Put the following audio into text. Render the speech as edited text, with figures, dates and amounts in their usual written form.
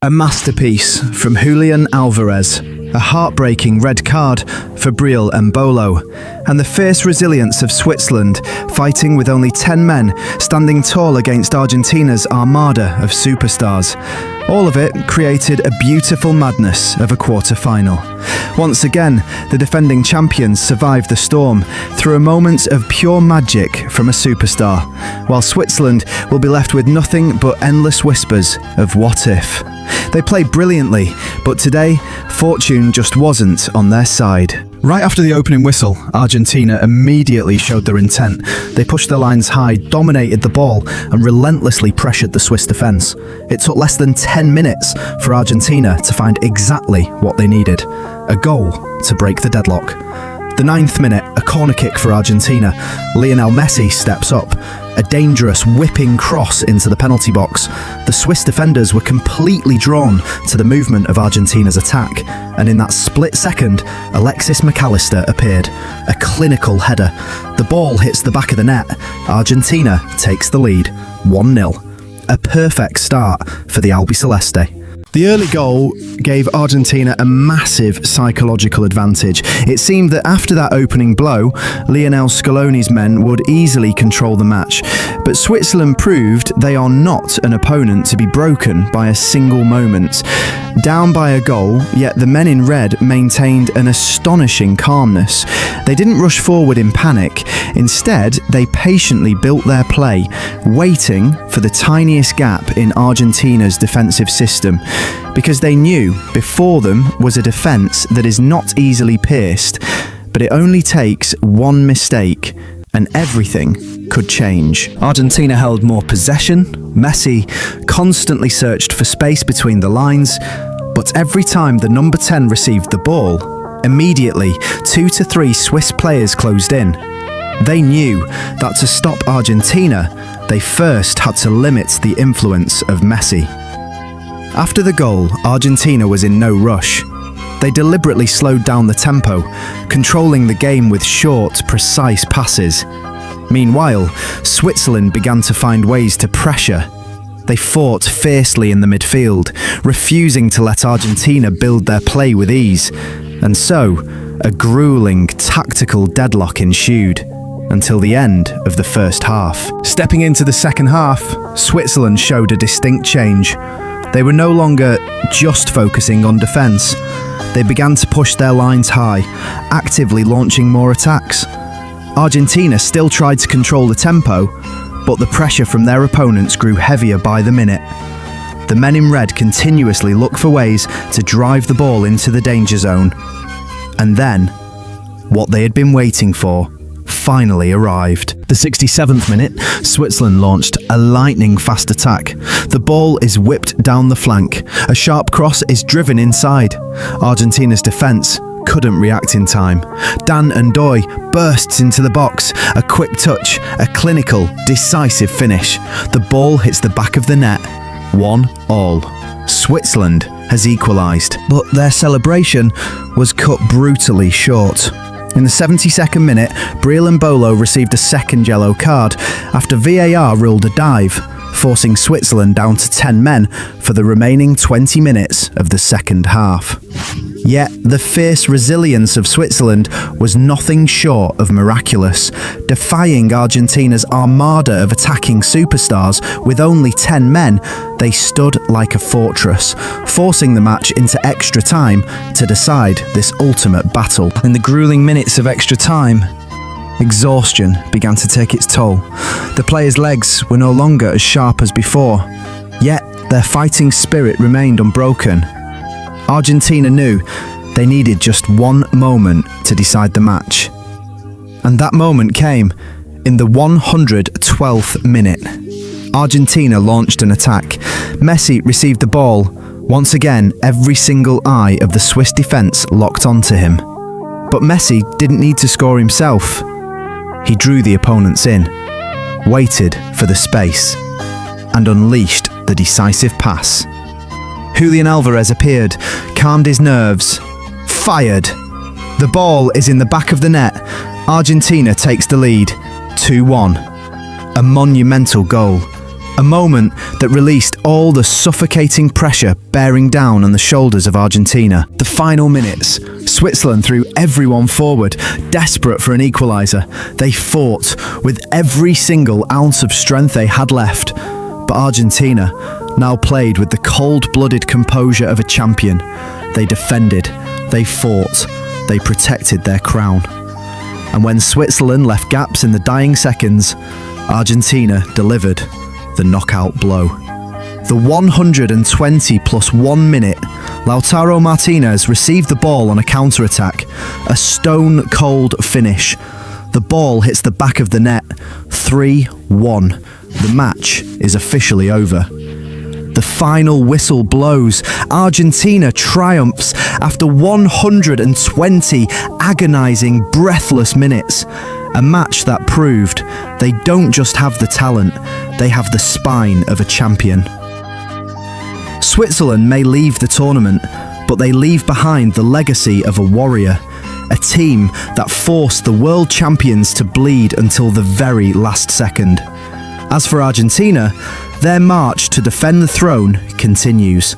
A masterpiece from Julian Alvarez, a heartbreaking red card for Breel Embolo, and the fierce resilience of Switzerland fighting with only 10 men standing tall against Argentina's armada of superstars. All of it created a beautiful madness of a quarter-final. Once again, the defending champions survived the storm through a moment of pure magic from a superstar, while Switzerland will be left with nothing but endless whispers of what if. They played brilliantly, but today, fortune just wasn't on their side. Right after the opening whistle, Argentina immediately showed their intent. They pushed their lines high, dominated the ball, and relentlessly pressured the Swiss defence. It took less than 10 minutes for Argentina to find exactly what they needed: a goal to break the deadlock. The 9th minute, a corner kick for Argentina. Lionel Messi steps up. A dangerous whipping cross into the penalty box. The Swiss defenders were completely drawn to the movement of Argentina's attack, and in that split second, Alexis McAllister appeared. A clinical header. The ball hits the back of the net. Argentina takes the lead, 1-0. A perfect start for the Albiceleste. The early goal gave Argentina a massive psychological advantage. It seemed that after that opening blow, Lionel Scaloni's men would easily control the match. But Switzerland proved they are not an opponent to be broken by a single moment. Down by a goal, yet the men in red maintained an astonishing calmness. They didn't rush forward in panic. Instead, they patiently built their play, waiting for the tiniest gap in Argentina's defensive system, because they knew before them was a defence that is not easily pierced, but it only takes one mistake and everything could change. Argentina held more possession. Messi constantly searched for space between the lines, but every time the number 10 received the ball, immediately 2 to 3 Swiss players closed in. They knew that to stop Argentina, they first had to limit the influence of Messi. After the goal, Argentina was in no rush. They deliberately slowed down the tempo, controlling the game with short, precise passes. Meanwhile, Switzerland began to find ways to pressure. They fought fiercely in the midfield, refusing to let Argentina build their play with ease. And so, a grueling tactical deadlock ensued until the end of the first half. Stepping into the second half, Switzerland showed a distinct change. They were no longer just focusing on defence. They began to push their lines high, actively launching more attacks. Argentina still tried to control the tempo, but the pressure from their opponents grew heavier by the minute. The men in red continuously looked for ways to drive the ball into the danger zone. And then, what they had been waiting for finally arrived. The 67th minute, Switzerland launched a lightning-fast attack. The ball is whipped down the flank. A sharp cross is driven inside. Argentina's defence couldn't react in time. Dan Ndoye bursts into the box. A quick touch, a clinical, decisive finish. The ball hits the back of the net. 1-1. Switzerland has equalised, but their celebration was cut brutally short. In the 72nd minute, Breel Embolo received a second yellow card after VAR ruled a dive, forcing Switzerland down to 10 men for the remaining 20 minutes of the second half. Yet, the fierce resilience of Switzerland was nothing short of miraculous. Defying Argentina's armada of attacking superstars with only 10 men, they stood like a fortress, forcing the match into extra time to decide this ultimate battle. In the grueling minutes of extra time, exhaustion began to take its toll. The players' legs were no longer as sharp as before, yet their fighting spirit remained unbroken. Argentina knew they needed just one moment to decide the match. And that moment came in the 112th minute. Argentina launched an attack. Messi received the ball. Once again, every single eye of the Swiss defence locked onto him. But Messi didn't need to score himself. He drew the opponents in, waited for the space, and unleashed the decisive pass. Julian Alvarez appeared, calmed his nerves, fired. The ball is in the back of the net. Argentina takes the lead, 2-1. A monumental goal. A moment that released all the suffocating pressure bearing down on the shoulders of Argentina. The final minutes. Switzerland threw everyone forward, desperate for an equaliser. They fought with every single ounce of strength they had left. But Argentina now played with the cold-blooded composure of a champion. They defended, they fought, they protected their crown. And when Switzerland left gaps in the dying seconds, Argentina delivered the knockout blow. The 120 plus 1 minute, Lautaro Martinez received the ball on a counter-attack, a stone-cold finish. The ball hits the back of the net, 3-1. The match is officially over. The final whistle blows. Argentina triumphs after 120 agonising, breathless minutes. A match that proved they don't just have the talent, they have the spine of a champion. Switzerland may leave the tournament, but they leave behind the legacy of a warrior, a team that forced the world champions to bleed until the very last second. As for Argentina, their march to defend the throne continues.